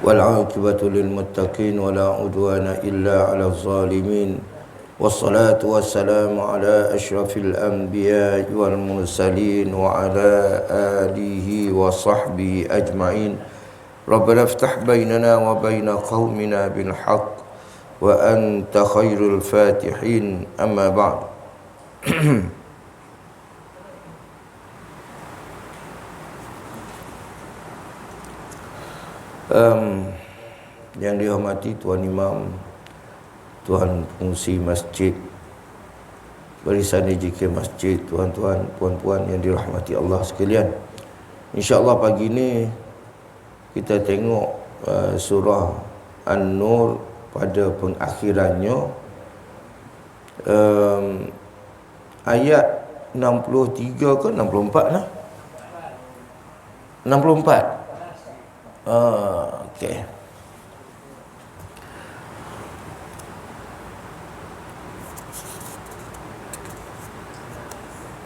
والعاقبة للمتقين ولا عدوان إلا على الظالمين والصلاة والسلام على أشرف الأنبياء والمرسلين وعلى آله وصحبه أجمعين. ربنا افتح بيننا وبين قومنا بالحق وأنت خير الفاتحين. أما بعد. Yang dihormati Tuan Imam, Tuan Pengurusi Masjid, Barisan JK Masjid, tuan-tuan, puan-puan yang dirahmati Allah sekalian. InsyaAllah pagi ni kita tengok surah An-Nur pada pengakhirannya, ayat 63 ke 64 lah? 64. Okey.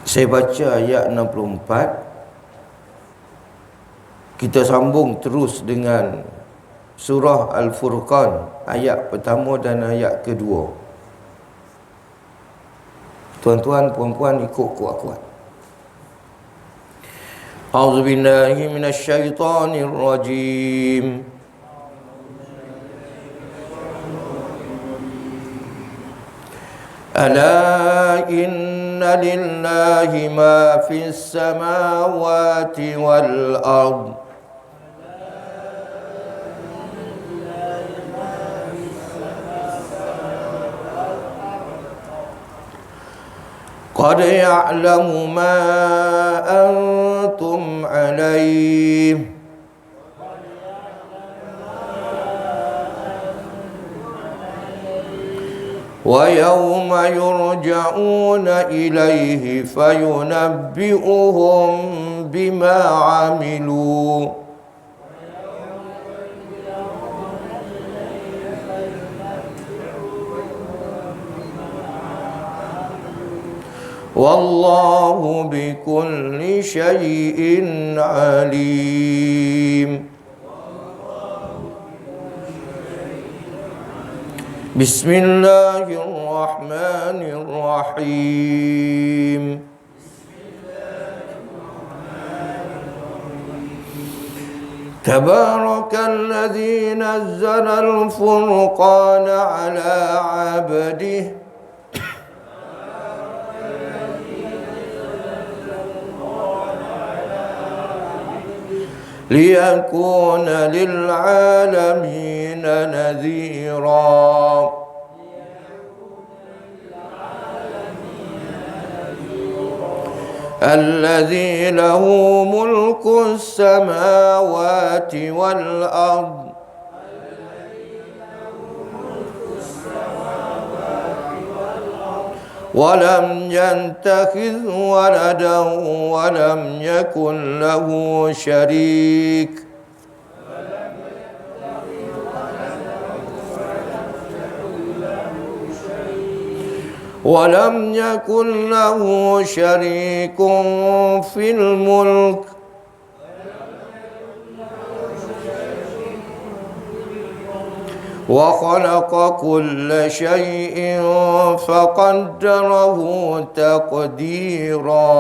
Saya baca ayat 64. Kita sambung terus dengan surah Al-Furqan, ayat pertama dan ayat kedua. Tuan-tuan, puan-puan ikut kuat-kuat. A'udzu billahi minasy syaithanir rajim. Ala inna lillahi ma fis samawati wal ard. Qad ya'lamu ma antum alayhi wa yawma yurja'una ilayhi fayunabbi'uhum bima 'amilu. Wallahu bikulli syai'in alim. Bismillahirrahmanirrahim. Tabarakalladzi nazzala al-furqana ala 'abdihi liyakuna lil'alamina nadhira. Alladzi lahu mulku as-samawati wal ard. ولم يتخذ ولدا ولم يكن له شريك في الملك وخلق كل شيء فقدره تقديرا.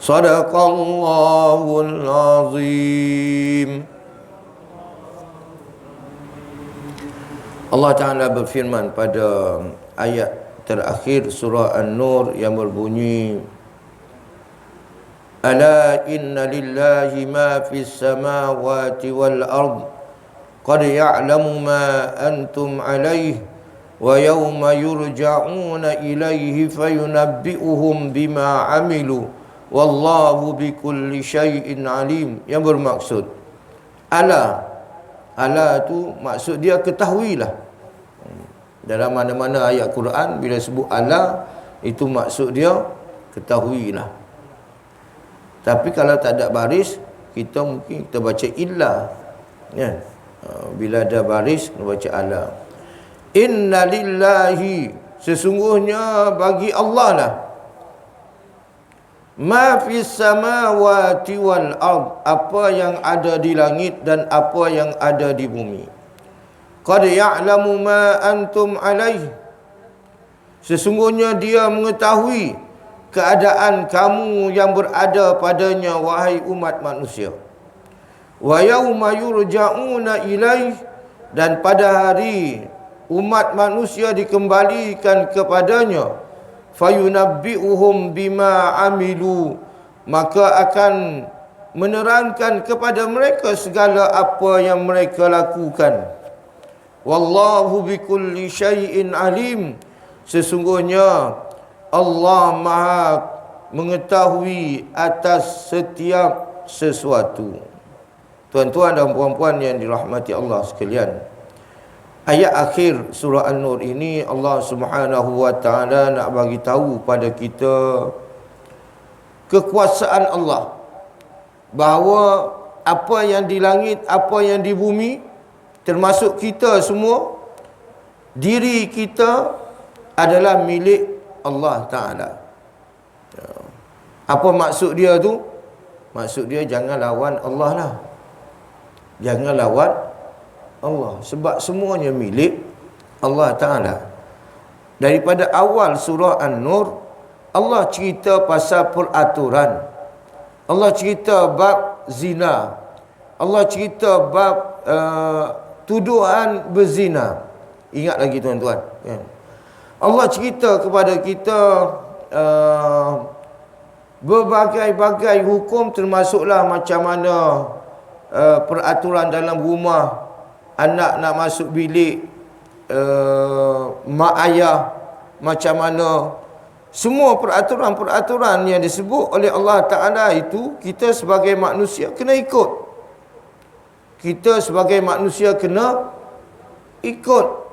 صدق الله العظيم. Allah Ta'ala berfirman pada ayat terakhir surah An-Nur yang berbunyi, Ala inna lillahi ma fis samawati wal ard. Qad ya'lamu ma antum alayhi wa yawma yurja'una ilayhi fayunabbi'uhum bima 'amilu wallahu bikulli syai'in alim. Yang bermaksud ala tu maksud dia ketahuilah. Dalam mana-mana ayat Quran bila sebut ala, itu maksud dia ketahuilah. Tapi kalau tak ada baris, kita mungkin kita baca illa, ya. Bila ada baris kita baca ala. Inna lillahi, Sesungguhnya bagi Allah lah ma fis samawati wal ard, apa yang ada di langit dan apa yang ada di bumi. Qad ya'lamu ma antum alaih, sesungguhnya dia mengetahui keadaan kamu yang berada padanya, wahai umat manusia. Wa yauma yurja'una ilaih, dan pada hari umat manusia dikembalikan kepadanya, fayunabbi'uhum bima amilu, maka akan menerangkan kepada mereka segala apa yang mereka lakukan. Wallahu bikulli syai'in alim, sesungguhnya Allah Maha mengetahui atas setiap sesuatu. Tuan-tuan dan puan-puan yang dirahmati Allah sekalian, ayat akhir surah An-Nur ini Allah Subhanahu wa taala nak bagi tahu pada kita kekuasaan Allah, bahawa apa yang di langit, apa yang di bumi, termasuk kita semua, diri kita adalah milik Allah Ta'ala. Apa maksud dia tu? Maksud dia jangan lawan Allah lah. Jangan lawan Allah, sebab semuanya milik Allah Ta'ala. Daripada awal surah An-Nur, Allah cerita pasal peraturan. Allah cerita bab zina. Allah cerita bab tuduhan berzina. Ingat lagi tuan-tuan, kan? Allah cerita kepada kita berbagai-bagai hukum, termasuklah macam mana peraturan dalam rumah, anak nak masuk bilik mak ayah macam mana. Semua peraturan-peraturan yang disebut oleh Allah Ta'ala itu, kita sebagai manusia kena ikut. Kita sebagai manusia kena ikut.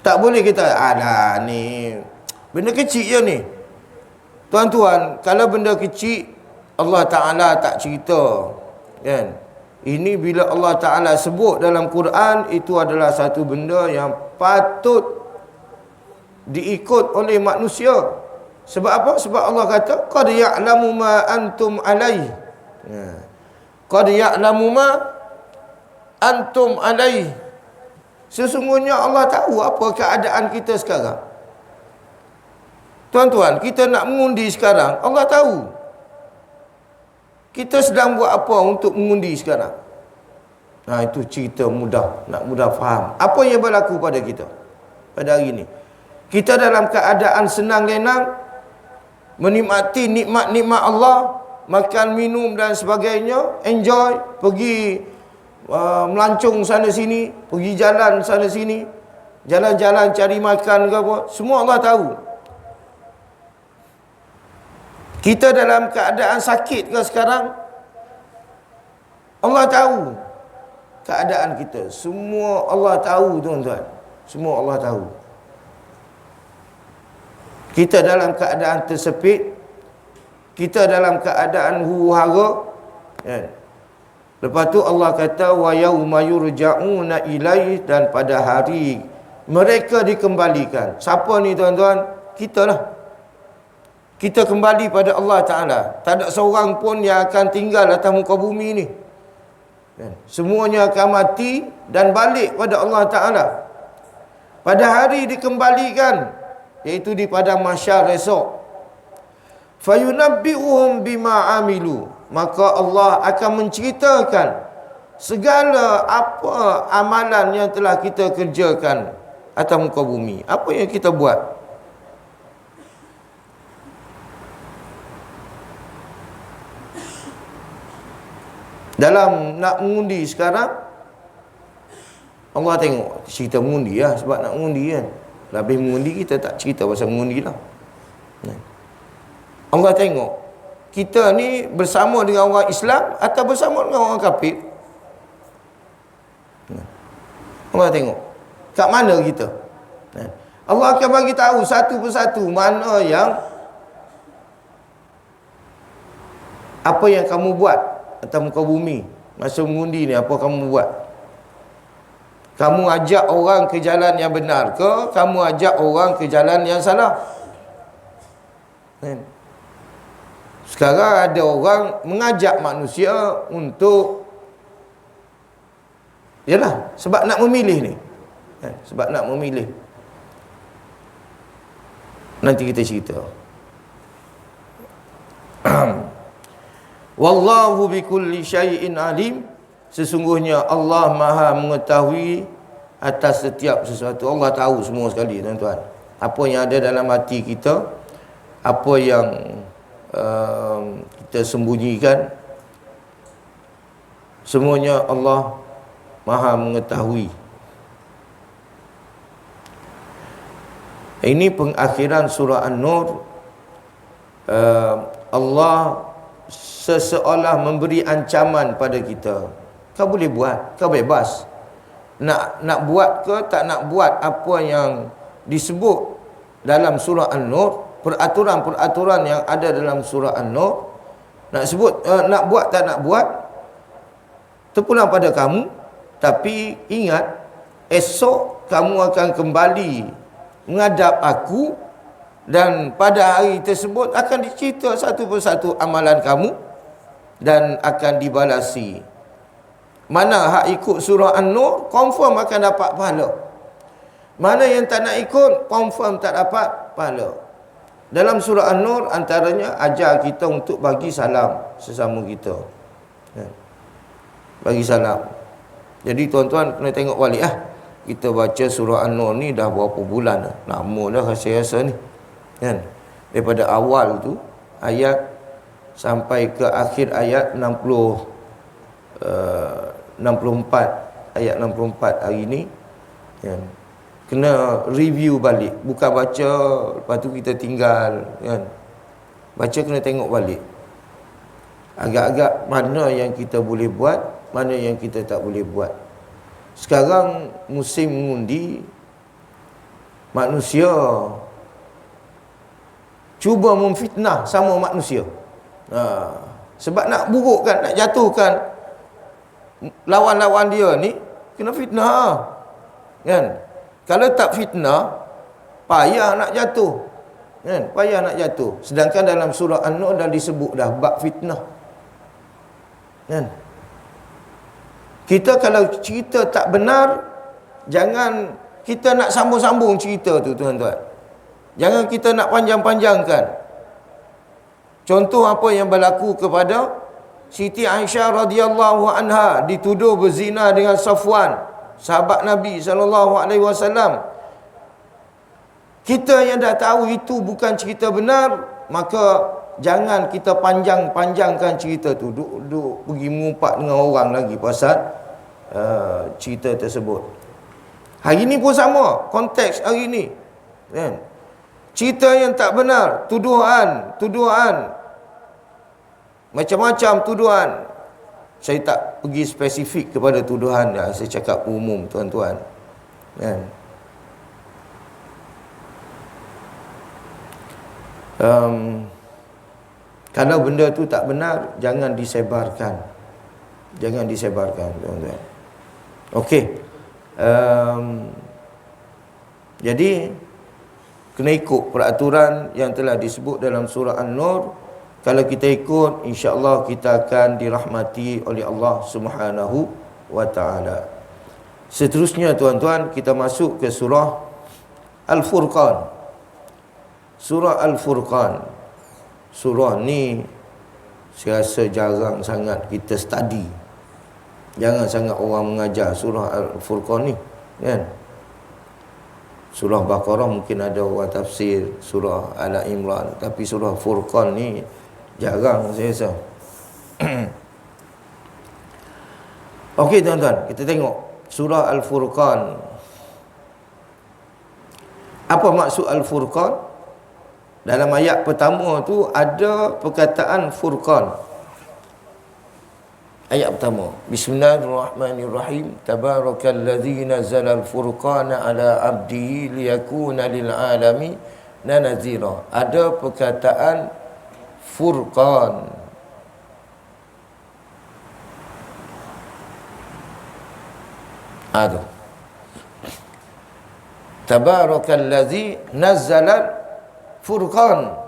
Tak boleh kita, alah ni benda kecil je ni. Tuan-tuan, kalau benda kecil Allah Ta'ala tak cerita, kan? Ini bila Allah Ta'ala sebut dalam Quran, itu adalah satu benda yang patut diikut oleh manusia. Sebab apa? Sebab Allah kata qad ya'lamu ma antum alaih. Qad ya'lamu ma antum alaih, sesungguhnya Allah tahu apa keadaan kita sekarang. Tuan-tuan, kita nak mengundi sekarang, Allah tahu. Kita sedang buat apa untuk mengundi sekarang? Nah, itu cerita mudah, nak mudah faham. Apa yang berlaku pada kita pada hari ini? Kita dalam keadaan senang lenang, menikmati nikmat-nikmat Allah, makan, minum dan sebagainya, enjoy, pergi melancong sana sini, pergi jalan sana sini, jalan-jalan cari makan ke apa, semua Allah tahu. Kita dalam keadaan sakit ke sekarang, Allah tahu keadaan kita. Semua Allah tahu, tuan-tuan. Semua Allah tahu. Kita dalam keadaan tersepit, kita dalam keadaan huru-hara, kan? Lepas tu Allah kata wa yauma yurja'una ilaih, dan pada hari mereka dikembalikan. Siapa ni tuan-tuan? Kita lah. Kita kembali pada Allah Ta'ala. Tak ada seorang pun yang akan tinggal atas muka bumi ni, kan? Semuanya akan mati dan balik pada Allah Ta'ala. Pada hari dikembalikan, iaitu di padang mahsyar esok. Fayunabbi'uhum bima amilu, maka Allah akan menceritakan segala apa amalan yang telah kita kerjakan atas muka bumi. Apa yang kita buat. Dalam nak mengundi sekarang, Allah tengok cerita mengundi lah, sebab nak mengundi kan. Habis mengundi, kita tak cerita pasal mengundi lah. Allah tengok kita ni bersama dengan orang Islam atau bersama dengan orang kafir. Allah tengok kat mana kita. Allah akan bagi tahu satu persatu mana yang, apa yang kamu buat atas muka bumi masa mengundi ni, apa kamu buat. Kamu ajak orang ke jalan yang benar ke, kamu ajak orang ke jalan yang salah? Sekarang ada orang mengajak manusia untuk, yalah, sebab nak memilih ni. Sebab nak memilih. Nanti kita cerita. Wallahu bikulli syai'in alim. Sesungguhnya Allah Maha mengetahui atas setiap sesuatu. Allah tahu semua sekali, tuan-tuan. Apa yang ada dalam hati kita, apa yang kita sembunyikan, semuanya Allah Maha mengetahui. Ini pengakhiran surah An-Nur. Allah seseolah memberi ancaman pada kita. Kau boleh buat, kau bebas. Nak buat ke tak nak buat apa yang disebut dalam surah An-Nur, peraturan-peraturan yang ada dalam surah An-Nur, nak buat tak nak buat, terpulang pada kamu. Tapi ingat, esok kamu akan kembali menghadap aku, dan pada hari tersebut akan dicerita satu persatu amalan kamu dan akan dibalasi. Mana hak ikut surah An-Nur, confirm akan dapat pahala. Mana yang tak nak ikut, confirm tak dapat pahala. Dalam surah An-Nur antaranya ajar kita untuk bagi salam sesama kita. Bagi salam. Jadi tuan-tuan kena tengok balik kita baca surah An-Nur ni dah berapa bulan dah. Lama dah rasa-rasa ni. Kan? Daripada awal tu ayat sampai ke akhir ayat 64, ayat 64 hari ni, kan? Kena review balik. Bukan baca lepas tu kita tinggal, kan? Baca kena tengok balik. Agak-agak mana yang kita boleh buat, mana yang kita tak boleh buat. Sekarang musim mengundi, manusia cuba memfitnah sama manusia. Sebab nak burukkan, nak jatuhkan lawan-lawan dia ni, kena fitnah. Kan? Kalau tak fitnah, payah nak jatuh. Kan? Payah nak jatuh. Sedangkan dalam surah An-Nur dah disebut dah bab fitnah. Kan? Kita kalau cerita tak benar, jangan kita nak sambung-sambung cerita tu, tuan-tuan. Jangan kita nak panjang-panjangkan. Contoh apa yang berlaku kepada Siti Aisyah radhiyallahu anha, dituduh berzina dengan Safwan, sahabat Nabi SAW. Kita yang dah tahu itu bukan cerita benar, maka jangan kita panjang-panjangkan cerita tu. Duk pergi mengumpat dengan orang lagi pasal cerita tersebut. Hari ni pun sama, konteks hari ni, kan? Cerita yang tak benar, tuduhan, macam-macam tuduhan. Saya tak pergi spesifik kepada tuduhan dah, saya cakap umum, tuan-tuan, kan? Kalau benda tu tak benar, jangan disebarkan. Jangan disebarkan, tuan-tuan. Okey. Jadi kena ikut peraturan yang telah disebut dalam surah An-Nur. Kalau kita ikut, insya-Allah kita akan dirahmati oleh Allah Subhanahu wa taala. Seterusnya, tuan-tuan, kita masuk ke surah Al-Furqan. Surah Al-Furqan. Surah ni saya rasa jarang sangat kita study. Jangan sangat orang mengajar surah Al-Furqan ni, kan? Surah Baqarah mungkin ada orang tafsir, surah Al-Imran, tapi surah Furqan ni jarang saya rasa. Okey, tuan-tuan, kita tengok surah Al-Furqan. Apa maksud Al-Furqan? Dalam ayat pertama tu ada perkataan Furqan. Ayat pertama, Bismillahirrahmanirrahim. Tabarakalladzi nazzala al-furqana ala 'abdihi liyakuna lil 'alamin nazira. Ada perkataan Furqan. Aduh. Tabarakallazi nazzala furqan.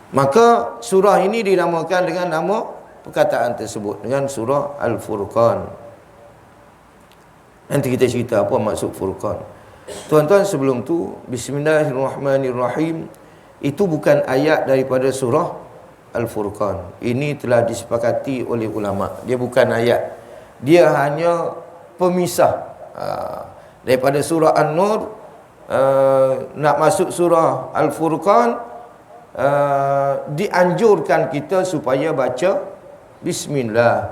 Maka surah ini dinamakan dengan nama perkataan tersebut, dengan surah Al-Furqan. Nanti kita cerita apa maksud Furqan. Tuan-tuan, sebelum tu, Bismillahirrahmanirrahim, itu bukan ayat daripada surah Al-Furqan. Ini telah disepakati oleh ulama. Dia bukan ayat. Dia hanya pemisah. Daripada surah An-Nur nak masuk surah Al-Furqan, dianjurkan kita supaya baca Bismillah.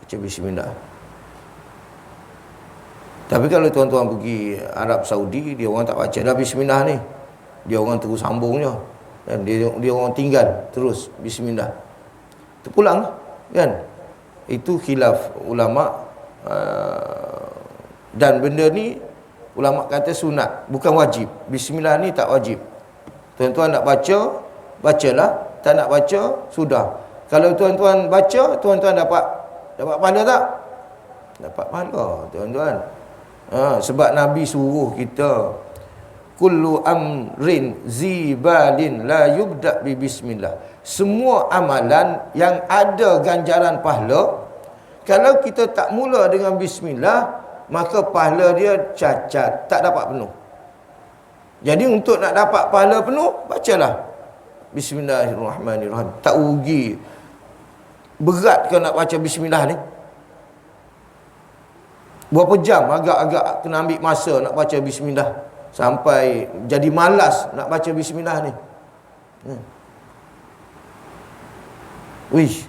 Baca Bismillah. Tapi kalau tuan-tuan pergi Arab Saudi, dia orang tak baca dah Bismillah ni. Dia orang terus sambung je. Kan? Dia orang tinggal terus Bismillah. Terpulang kan? Itu khilaf ulama. Dan benda ni ulama kata sunat, bukan wajib. Bismillah ni tak wajib. Tuan-tuan nak baca, bacalah. Tak nak baca, sudah. Kalau tuan-tuan baca, tuan-tuan dapat pahala tak? Dapat pahala, tuan-tuan. Sebab Nabi suruh kita, kullu amrin zibalin la yubda' bi bismillah. Semua amalan yang ada ganjaran pahala, kalau kita tak mula dengan bismillah, maka pahala dia cacat, tak dapat penuh. Jadi untuk nak dapat pahala penuh, bacalah Bismillahirrahmanirrahim. Tak rugi. Berat ke nak baca Bismillah ni? Berapa jam agak-agak kena ambil masa nak baca Bismillah, sampai jadi malas nak baca Bismillah ni. Wish,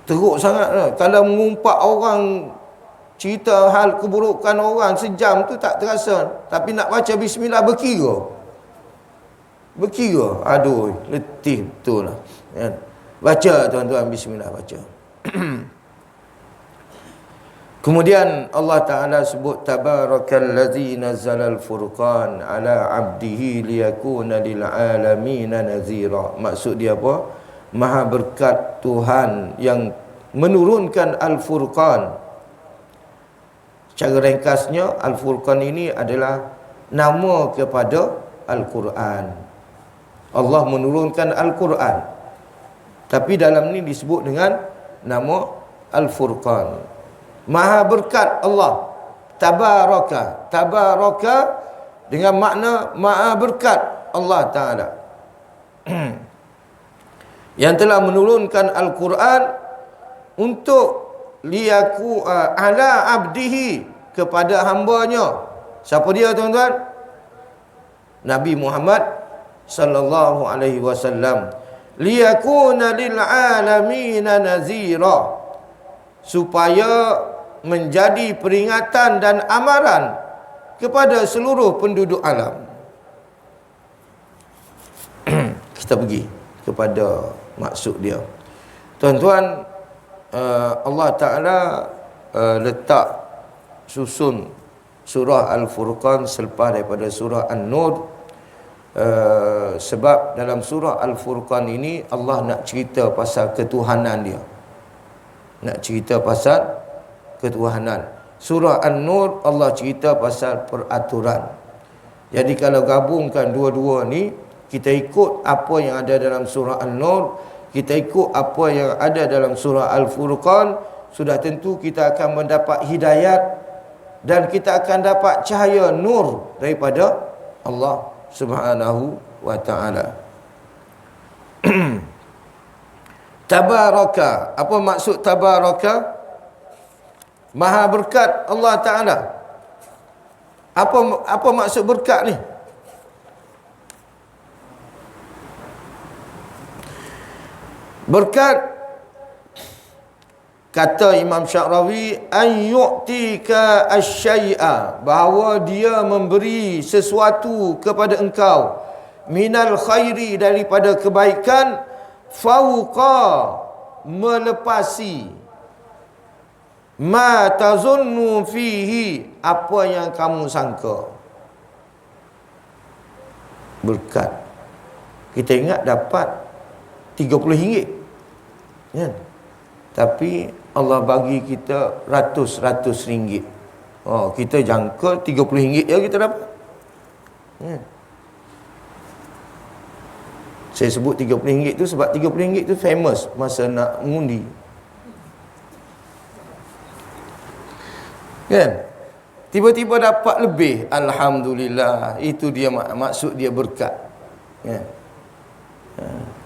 teruk sangat lah. Kalau mengumpat orang, cerita hal keburukan orang sejam tu tak terasa. Tapi nak baca Bismillah berkira. Aduh, letih betul lah. Baca tuan-tuan, Bismillah, baca. Kemudian Allah Ta'ala sebut, Tabarakallazi nazzalal furqan ala abdihi liyakuna lil'alamina nazira. Maksud dia apa? Maha berkat Tuhan yang menurunkan Al-Furqan. Secara ringkasnya, Al-Furqan ini adalah nama kepada Al-Quran. Allah menurunkan Al-Quran, tapi dalam ni disebut dengan nama Al-Furqan. Maha berkat Allah. Tabaraka. Tabaraka dengan makna maha berkat Allah Ta'ala. Yang telah menurunkan Al-Quran untuk liyaku ala abdihi, kepada hambanya. Siapa dia tuan-tuan? Nabi Muhammad sallallahu alaihi wasallam. Liyakuna lil alamin nazira, supaya menjadi peringatan dan amaran kepada seluruh penduduk alam. Kita pergi kepada maksud dia. Tuan-tuan, Allah Ta'ala letak susun surah Al-Furqan selepas daripada surah An-Nur, sebab dalam surah Al-Furqan ini Allah nak cerita pasal ketuhanan dia. Nak cerita pasal ketuhanan. Surah An-Nur Allah cerita pasal peraturan. Jadi kalau gabungkan dua-dua ni, kita ikut apa yang ada dalam surah An-Nur, kita ikut apa yang ada dalam surah Al-Furqan, sudah tentu kita akan mendapat hidayat dan kita akan dapat cahaya nur daripada Allah Subhanahu wa ta'ala. Tabaraka. Apa maksud tabaraka? Maha berkat Allah Ta'ala. Apa maksud berkat ni? Berkat, kata Imam Sya'rawi, an yu'tika asy-syai'a, bahawa dia memberi sesuatu kepada engkau, minal khairi, daripada kebaikan, fauqa, melepasi, ma tazunnu fihi, apa yang kamu sangka. Berkat, kita ingat dapat RM30, kan? Tapi Allah bagi kita ratus-ratus ringgit. Oh, kita jangka RM30 je kita dapat. Saya sebut RM30 tu sebab RM30 tu famous masa nak mengundi. Kan? Tiba-tiba dapat lebih, alhamdulillah. Itu dia maksud dia berkat. Kan?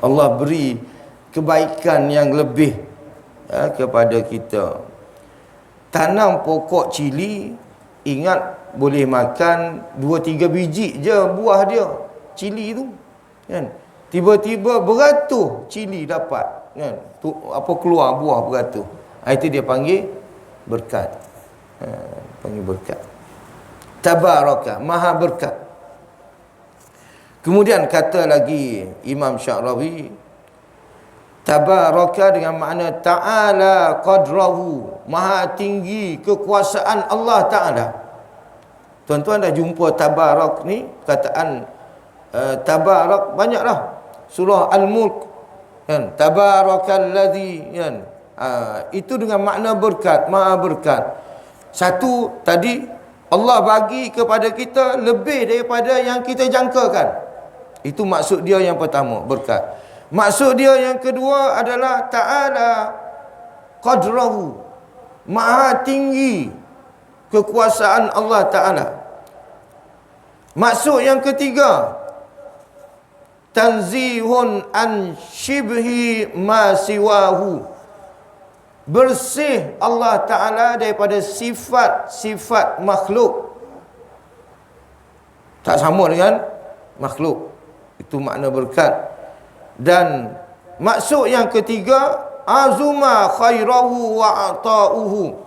Allah beri kebaikan yang lebih kepada kita. Tanam pokok cili, ingat boleh makan 2-3 biji je buah dia, cili tu. Kan? Tiba-tiba beratus cili dapat, kan? Tu, apa keluar buah beratus. Itu dia panggil berkat. Panggil berkat. Tabaraka, maha berkat. Kemudian kata lagi Imam Sya'rawi, tabaraka dengan makna ta'ala qadrahu, maha tinggi kekuasaan Allah Ta'ala. Tuan-tuan dah jumpa tabarak ni, kataan tabarak banyaklah. Surah Al-Mulk, kan? Tabarakalladzi, kan? Itu dengan makna berkat, maha berkat. Satu tadi, Allah bagi kepada kita lebih daripada yang kita jangkakan. Itu maksud dia yang pertama, berkat. Maksud dia yang kedua adalah ta'ala qadrahu, maha tinggi kekuasaan Allah Ta'ala. Maksud yang ketiga, tanzihun an shibhi ma siwahu, bersih Allah Ta'ala daripada sifat-sifat makhluk, tak sama dengan makhluk. Itu makna berkat. Dan maksud yang ketiga, azuma khairahu wa ata'uhu,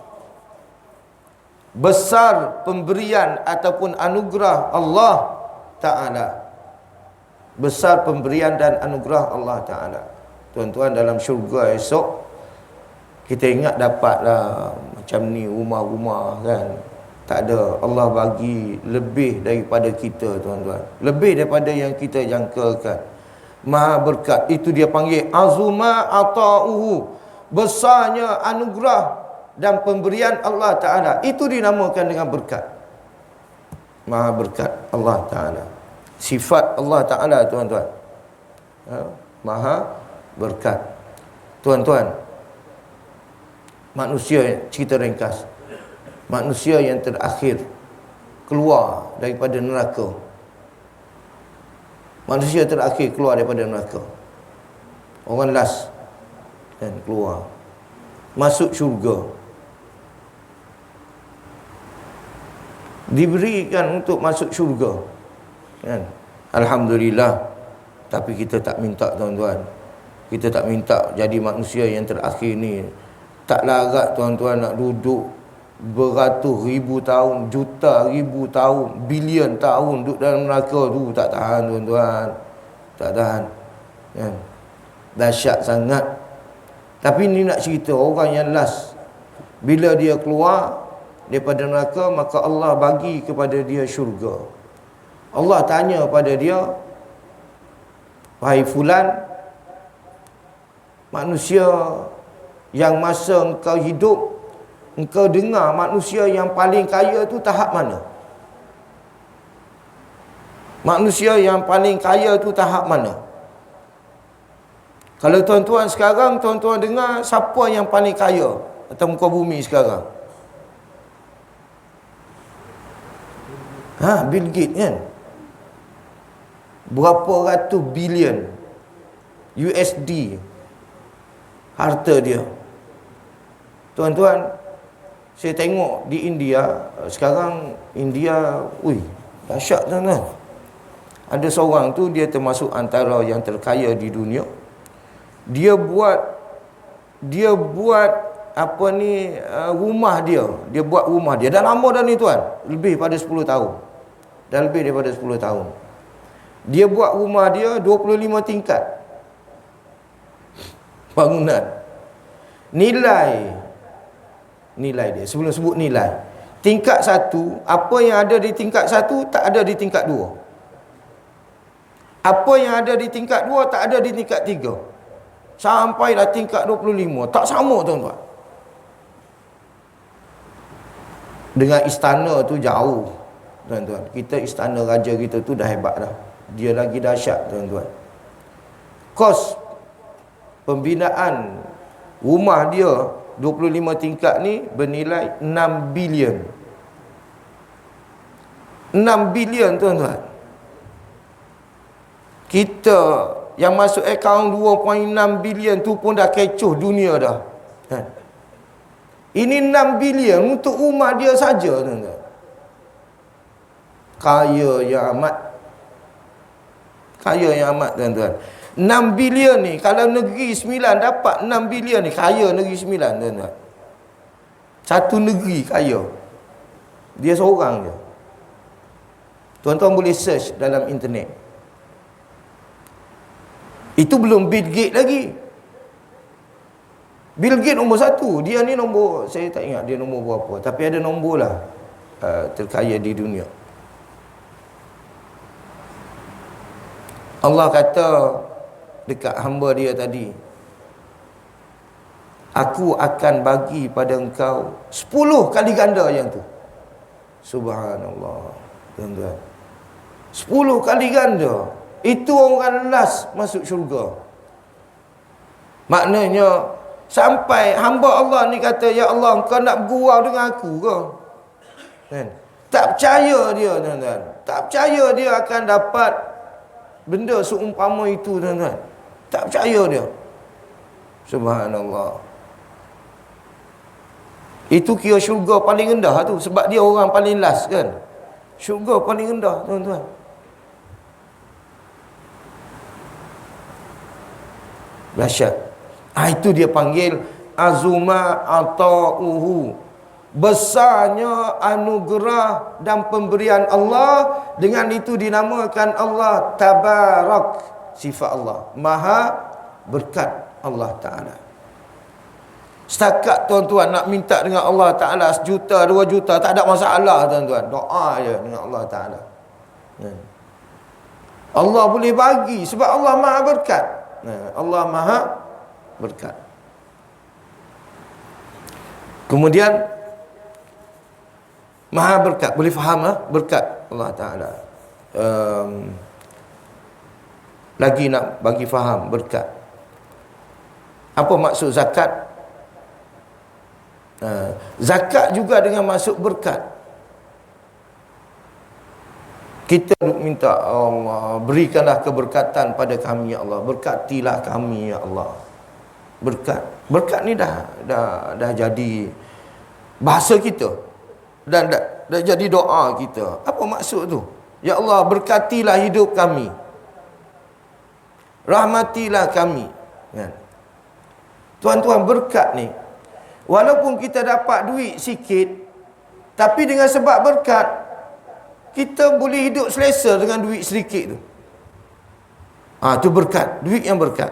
besar pemberian ataupun anugerah Allah Ta'ala. Besar pemberian dan anugerah Allah Ta'ala. Tuan-tuan, dalam syurga esok, kita ingat dapatlah macam ni rumah-rumah, kan? Tak ada. Allah bagi lebih daripada kita, tuan-tuan. Lebih daripada yang kita jangkakan. Maha berkat. Itu dia panggil azuma ata'uhu, besarnya anugerah dan pemberian Allah Ta'ala. Itu dinamakan dengan berkat. Maha berkat Allah Ta'ala. Sifat Allah Ta'ala, tuan-tuan. Maha berkat. Tuan-tuan, manusia, cerita ringkas, manusia yang terakhir keluar daripada neraka. Manusia terakhir keluar daripada neraka. Orang last, dan keluar, masuk syurga. Diberikan untuk masuk syurga, kan? Alhamdulillah. Tapi kita tak minta, tuan-tuan. Kita tak minta jadi manusia yang terakhir ni. Tak larat, tuan-tuan, nak duduk beratus ribu tahun, juta ribu tahun, bilion tahun duduk dalam neraka tu. Tak tahan, tuan-tuan. Tak tahan, kan? Dahsyat sangat. Tapi ni nak cerita orang yang last, bila dia keluar daripada neraka, maka Allah bagi kepada dia syurga. Allah tanya pada dia, wahai fulan, manusia yang masa engkau hidup, engkau dengar manusia yang paling kaya tu tahap mana? Manusia yang paling kaya tu tahap mana? Kalau tuan-tuan sekarang, tuan-tuan dengar siapa yang paling kaya atas muka bumi sekarang? Bill Gates, kan? Berapa ratus bilion USD harta dia. Tuan-tuan, saya tengok di India sekarang, India, dahsyat, tuan-tuan. Ada seorang tu, dia termasuk antara yang terkaya di dunia. Dia buat apa ni, rumah dia. Dia buat rumah dia. Dah lama dah ni, tuan. Lebih pada 10 tahun. Dah lebih daripada 10 tahun. Dia buat rumah dia 25 tingkat bangunan. Nilai dia, sebelum sebut nilai, tingkat 1, apa yang ada di tingkat 1 tak ada di tingkat 2. Apa yang ada di tingkat 2 tak ada di tingkat 3. Sampailah tingkat 25. Tak sama, tuan-tuan. Dengan istana tu jauh, tuan-tuan. Kita istana raja kita tu dah hebat dah. Dia lagi dahsyat, tuan-tuan. Kos pembinaan rumah dia 25 tingkat ni bernilai 6 bilion. 6 bilion, tuan-tuan. Kita yang masuk akaun 2.6 bilion tu pun dah kecoh dunia dah. Ini 6 bilion untuk rumah dia saja, tuan-tuan. Kaya yang amat. Kaya yang amat, tuan-tuan. 6 bilion ni, kalau negeri 9 dapat 6 bilion ni, kaya negeri 9, tuan-tuan. Satu negeri kaya. Dia seorang je. Tuan-tuan boleh search dalam internet. Itu belum Bill Gates lagi. Bill Gates nombor 1. Dia ni nombor, saya tak ingat dia nombor berapa, tapi ada nombor lah terkaya di dunia. Allah kata dekat hamba dia tadi, aku akan bagi pada engkau 10 kali ganda yang tu. Subhanallah, tuan-tuan. 10 kali ganda. Itu orang last masuk syurga. Maknanya sampai hamba Allah ni kata, ya Allah, kau nak bergurau dengan aku ke? Kan? Tak percaya dia, tuan-tuan. Tak percaya dia akan dapat benda seumpama itu, tuan-tuan. Tak percaya dia. Subhanallah. Itu kira syurga paling rendah tu, sebab dia orang paling last kan. Syurga paling rendah, tuan-tuan. Dahsyat. Itu dia panggil azuma ata'uhu. Besarnya anugerah dan pemberian Allah. Dengan itu dinamakan Allah Tabarak. Sifat Allah Maha berkat Allah Ta'ala. Setakat tuan-tuan nak minta dengan Allah Ta'ala 1 juta, 2 juta, tak ada masalah, tuan-tuan. Doa je dengan Allah Ta'ala. Allah boleh bagi sebab Allah Maha berkat. Allah Maha berkat. Kemudian Maha berkat, boleh faham lah berkat Allah Ta'ala. Lagi nak bagi faham berkat. Apa maksud zakat? Zakat juga dengan maksud berkat. Kita minta Allah, berikanlah keberkatan pada kami ya Allah, berkatilah kami ya Allah. Berkat. Berkat ni dah jadi bahasa kita. Dan dah jadi doa kita. Apa maksud tu? Ya Allah, berkatilah hidup kami. Rahmatilah kami. Kan? Tuan-tuan, berkat ni, walaupun kita dapat duit sikit, tapi dengan sebab berkat, kita boleh hidup selesa dengan duit sedikit tu. Tu berkat. Duit yang berkat.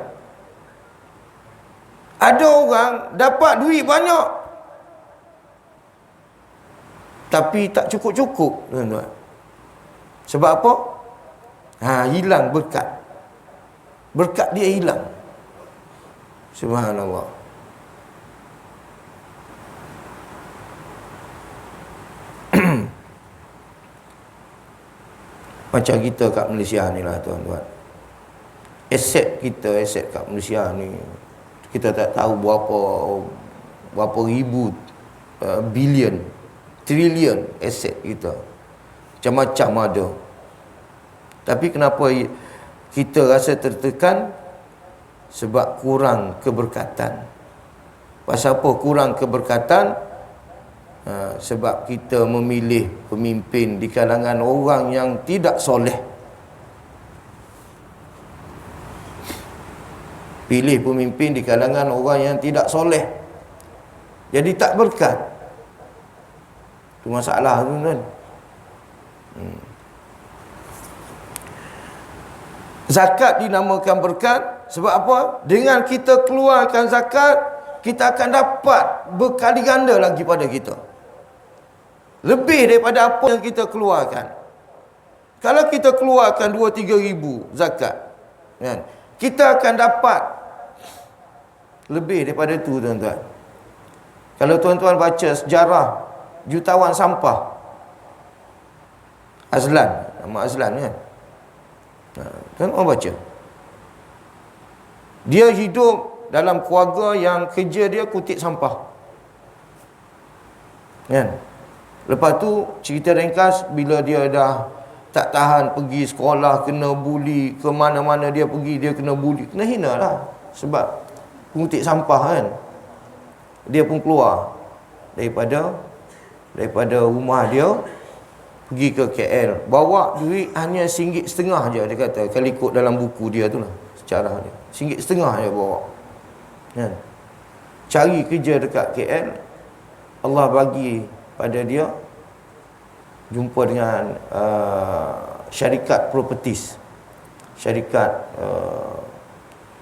Ada orang dapat duit banyak, tapi tak cukup-cukup, tuan-tuan. Sebab apa? Hilang berkat. Berkat dia hilang. Subhanallah. Macam kita kat Malaysia ni lah, tuan-tuan. Aset kita, aset kat Malaysia ni, kita tak tahu berapa ribu bilion, trilion aset kita. Macam-macam ada. Tapi kenapa kita rasa tertekan? Sebab kurang keberkatan. Pasal apa kurang keberkatan? Sebab kita memilih pemimpin di kalangan orang yang tidak soleh. Pilih pemimpin di kalangan orang yang tidak soleh, jadi tak berkat. Itu masalah tu, kan? Zakat dinamakan berkat sebab apa? Dengan kita keluarkan zakat, kita akan dapat berkali ganda lagi pada kita, lebih daripada apa yang kita keluarkan. Kalau kita keluarkan 2-3 ribu zakat, kan, kita akan dapat lebih daripada itu, tuan-tuan. Kalau tuan-tuan baca sejarah jutawan sampah. Azlan, nama Azlan kan. Tuan orang baca. Dia hidup dalam keluarga yang kerja dia kutip sampah. Kan? Lepas tu cerita ringkas, bila dia dah tak tahan pergi sekolah, kena buli, ke mana-mana dia pergi dia kena buli, kena hina lah. Sebab kutip sampah kan. Dia pun keluar daripada rumah dia, pergi ke KL, bawa duit hanya RM1.50 je, dia kata, kalau ikut dalam buku dia tu lah, secara dia RM1.50 je bawa kan. Cari kerja dekat KL, Allah bagi pada dia jumpa dengan syarikat properties, syarikat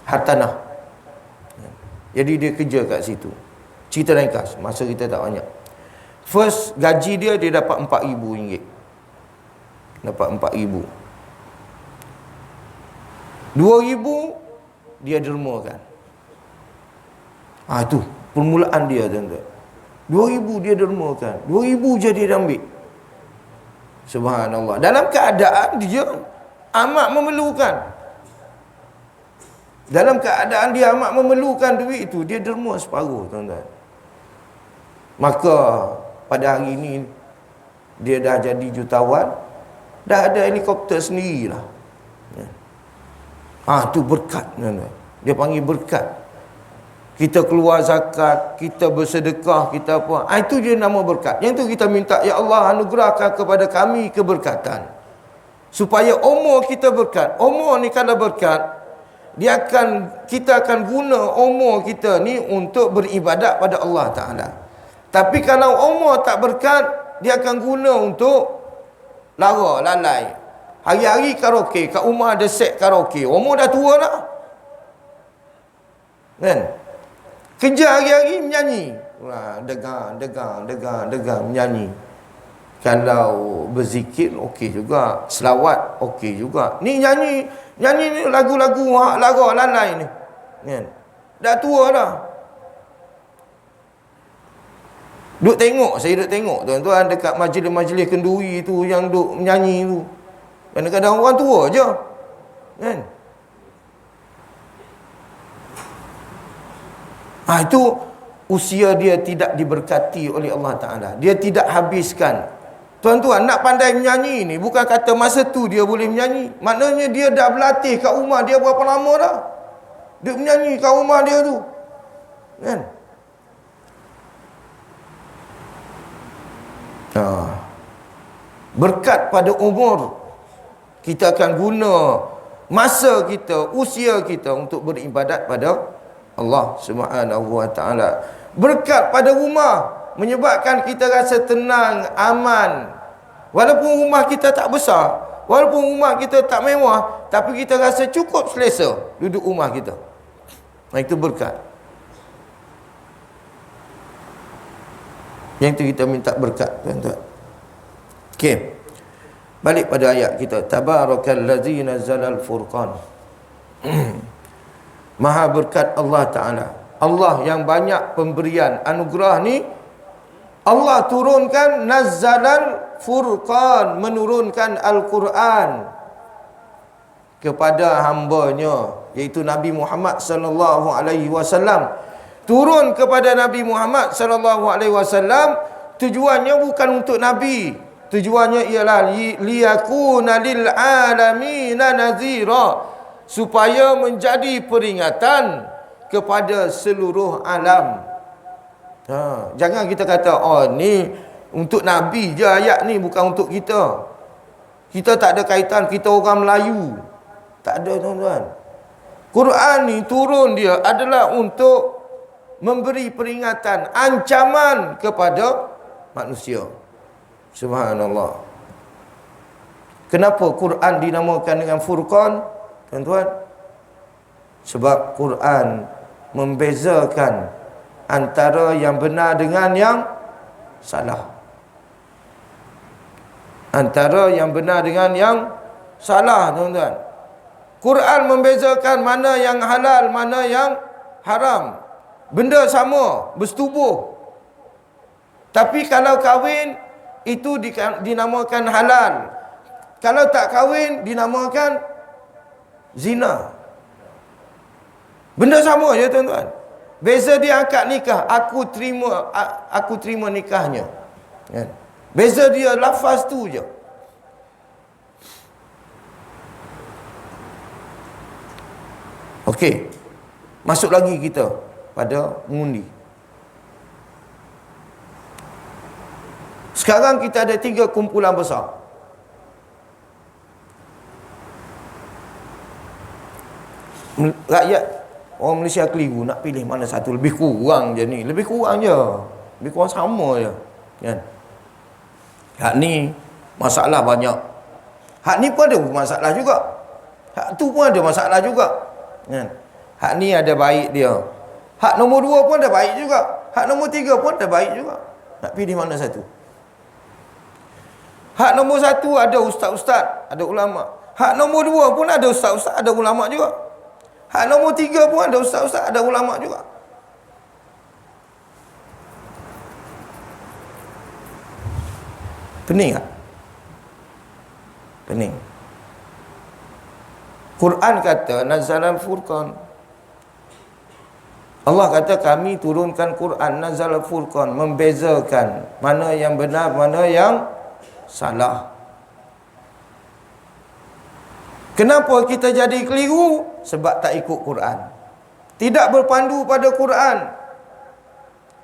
hartanah. Jadi dia kerja kat situ. Cerita ringkas, masa kita tak banyak. First gaji dia dapat RM4,000. Dapat RM4,000. RM2,000 dia dermakan. Itu permulaan dia, tuan-tuan. RM2,000 dia dermakan. RM2,000 je dia ambil. Subhanallah. Dalam keadaan dia amat memerlukan. Dalam keadaan dia amat memerlukan duit itu, dia derma separuh, tuan-tuan. Maka pada hari ini dia dah jadi jutawan, dah ada helikopter sendirilah. Tu berkat, tuan-tuan. Dia panggil berkat. Kita keluar zakat, kita bersedekah, kita apa. Itu je nama berkat. Yang tu kita minta, ya Allah anugerahkan kepada kami keberkatan. Supaya umur kita berkat. Umur ni kalau berkat, kita akan guna umur kita ni untuk beribadat pada Allah Ta'ala. Tapi kalau umur tak berkat, dia akan guna untuk lara, lalai. Hari-hari karaoke, kat rumah ada set karaoke. Umur dah tua dah. Kan? Kerja hari-hari menyanyi. Degang, menyanyi. Kalau berzikir, okey juga. Selawat, okey juga. Ni nyanyi ni lagu-lagu lara, lalai ni. Kan? Dah tua dah. Saya duduk tengok tuan-tuan dekat majlis-majlis kenduri tu, yang duk menyanyi tu. Kadang-kadang orang tua je. Kan? Itu usia dia tidak diberkati oleh Allah Ta'ala. Dia tidak habiskan. Tuan-tuan, nak pandai menyanyi ni bukan kata masa tu dia boleh menyanyi. Maknanya dia dah berlatih kat rumah dia berapa lama dah. Dia menyanyi kat rumah dia tu. Kan? Berkat pada umur, kita akan guna masa kita, usia kita untuk beribadat pada Allah Subhanahu wa ta'ala. Berkat pada rumah menyebabkan kita rasa tenang, aman. Walaupun rumah kita tak besar, walaupun rumah kita tak mewah, tapi kita rasa cukup selesa duduk rumah kita. Itu berkat. Yang itu kita minta berkat, tuan-tuan. Okey. Balik pada ayat kita. Tabarakalladzi nazzalal furqan. Maha berkat Allah Ta'ala. Allah yang banyak pemberian anugerah ni, Allah turunkan nazzalal furqan, menurunkan Al-Quran kepada hamba-Nya, iaitu Nabi Muhammad sallallahu alaihi wasallam. Turun kepada Nabi Muhammad sallallahu alaihi wasallam, tujuannya bukan untuk Nabi. Tujuannya ialah liyakuna lil alamina nazira, supaya menjadi peringatan kepada seluruh alam. Jangan kita kata, ni untuk Nabi je ayat ni, bukan untuk kita. Kita tak ada kaitan, kita orang Melayu. Tak ada, tuan-tuan. Quran ni turun dia adalah untuk memberi peringatan, ancaman kepada manusia. Subhanallah. Kenapa Quran dinamakan dengan Furqan, tuan-tuan? Sebab Quran membezakan antara yang benar dengan yang salah. Antara yang benar dengan yang salah, tuan-tuan. Quran membezakan mana yang halal, mana yang haram. Benda sama, bersetubuh. Tapi kalau kahwin, itu dinamakan halal. Kalau tak kahwin, dinamakan zina. Benda sama je tuan-tuan. Beza dia akad nikah, aku terima nikahnya. Kan? Beza dia lafaz tu je. Okey. Masuk lagi kita pada mengundi. Sekarang kita ada 3 kumpulan besar. Rakyat, orang Malaysia keliru nak pilih mana satu. Lebih kurang je ni. Lebih kurang je. Lebih kurang sama je. Kan? Hak ni masalah banyak. Hak ni pun ada masalah juga. Hak tu pun ada masalah juga. Kan? Hak ni ada baik dia. Hak nombor 2 pun ada baik juga. Hak nombor 3 pun ada baik juga. Nak pilih mana satu? Hak nombor 1 ada ustaz-ustaz, ada ulama. Hak nombor 2 pun ada ustaz-ustaz, ada ulama juga. Hak nombor 3 pun ada ustaz-ustaz, ada ulama juga. Pening tak? Pening. Quran kata nazalal furqan. Allah kata kami turunkan Quran nazalal furqan, membezakan mana yang benar, mana yang salah. Kenapa kita jadi keliru? Sebab tak ikut Quran. Tidak berpandu pada Quran.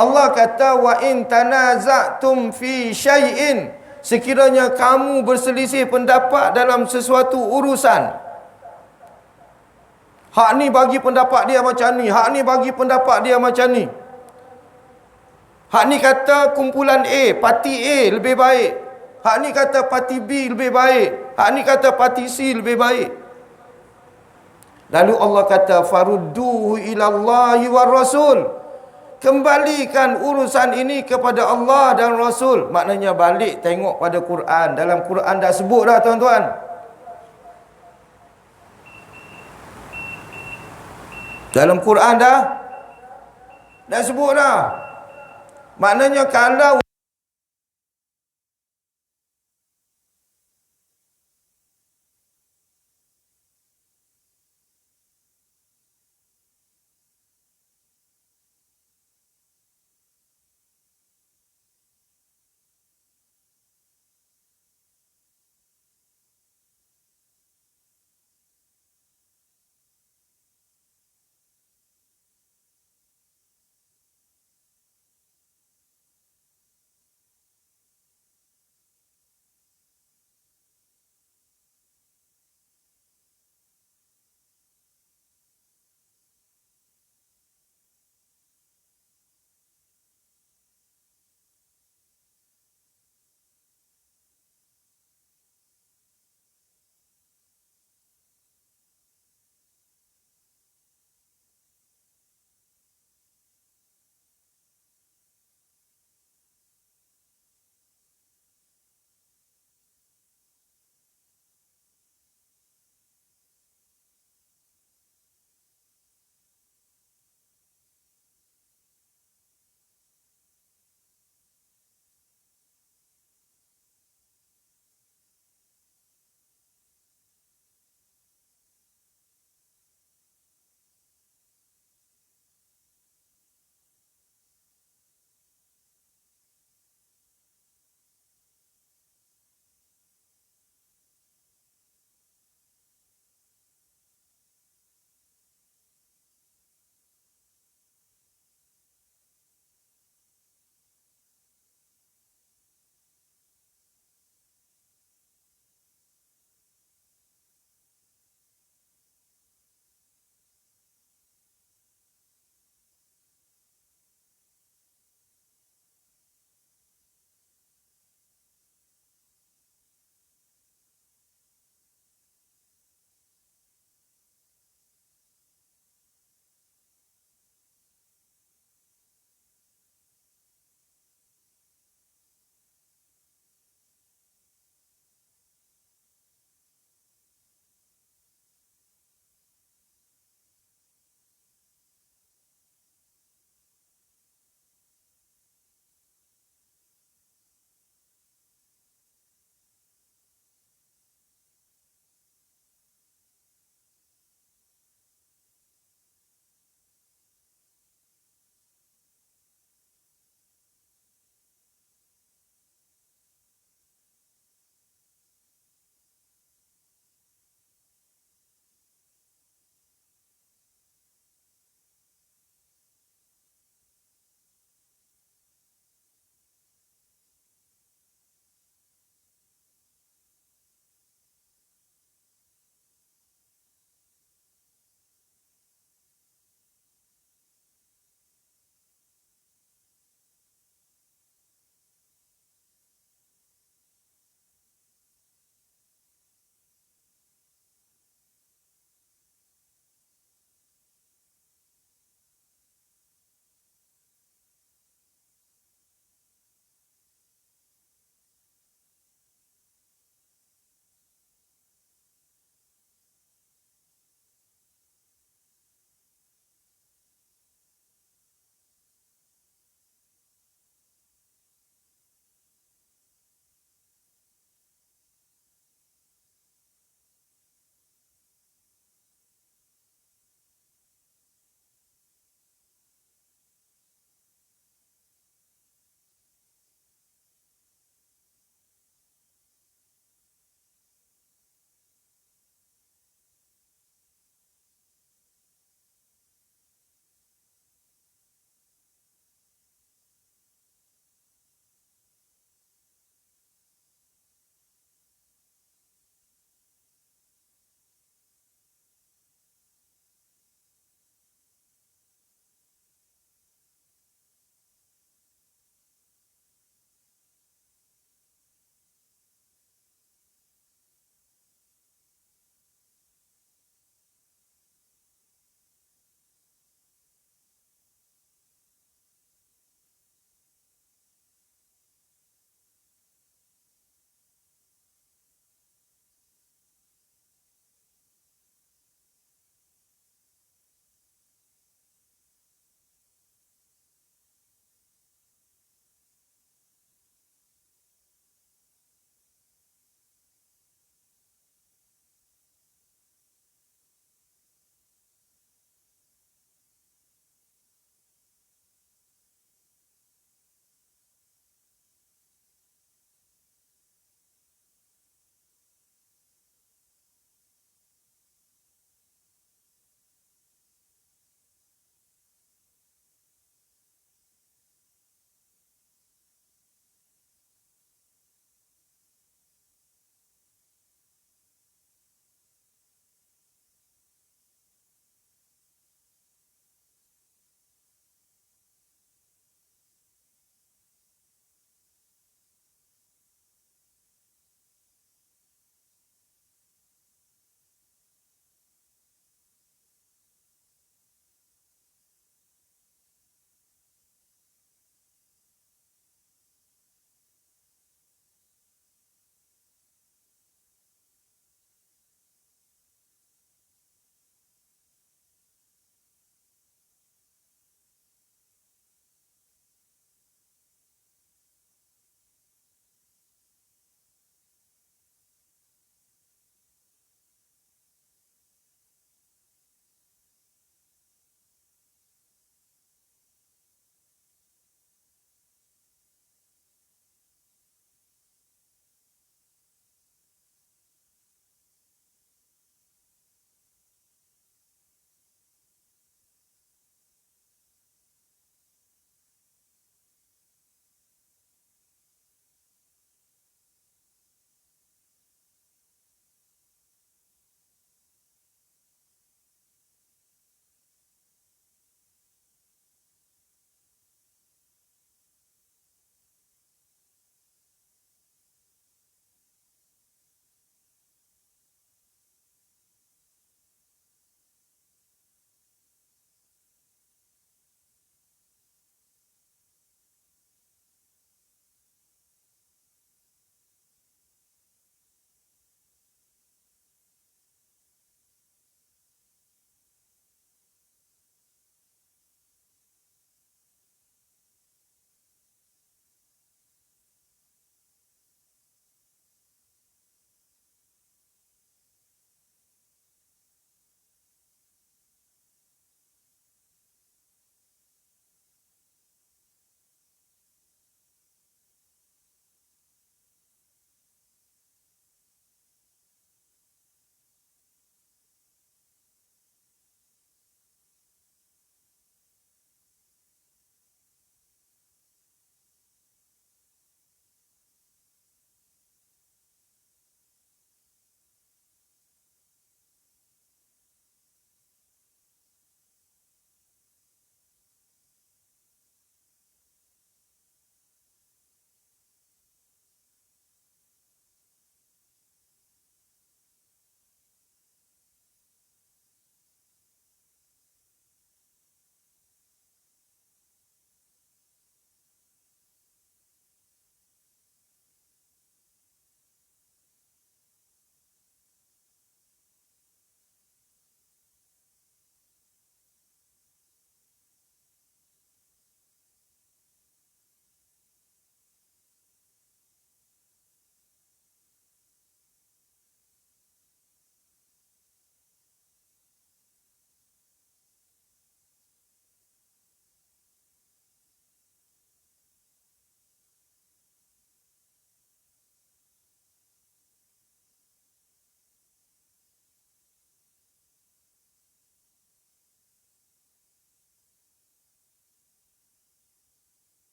Allah kata wa in tanaza'tum fi syai'in, sekiranya kamu berselisih pendapat dalam sesuatu urusan. Hak ni bagi pendapat dia macam ni, hak ni bagi pendapat dia macam ni. Hak ni kata kumpulan A, parti A lebih baik. Hak ni kata parti B lebih baik. Hak ni kata parti C lebih baik. Lalu Allah kata farudduhu ilallahi war rasul. Kembalikan urusan ini kepada Allah dan Rasul. Maknanya balik tengok pada Quran. Dalam Quran dah sebut dah tuan-tuan. Dalam Quran dah sebut dah. Maknanya kalau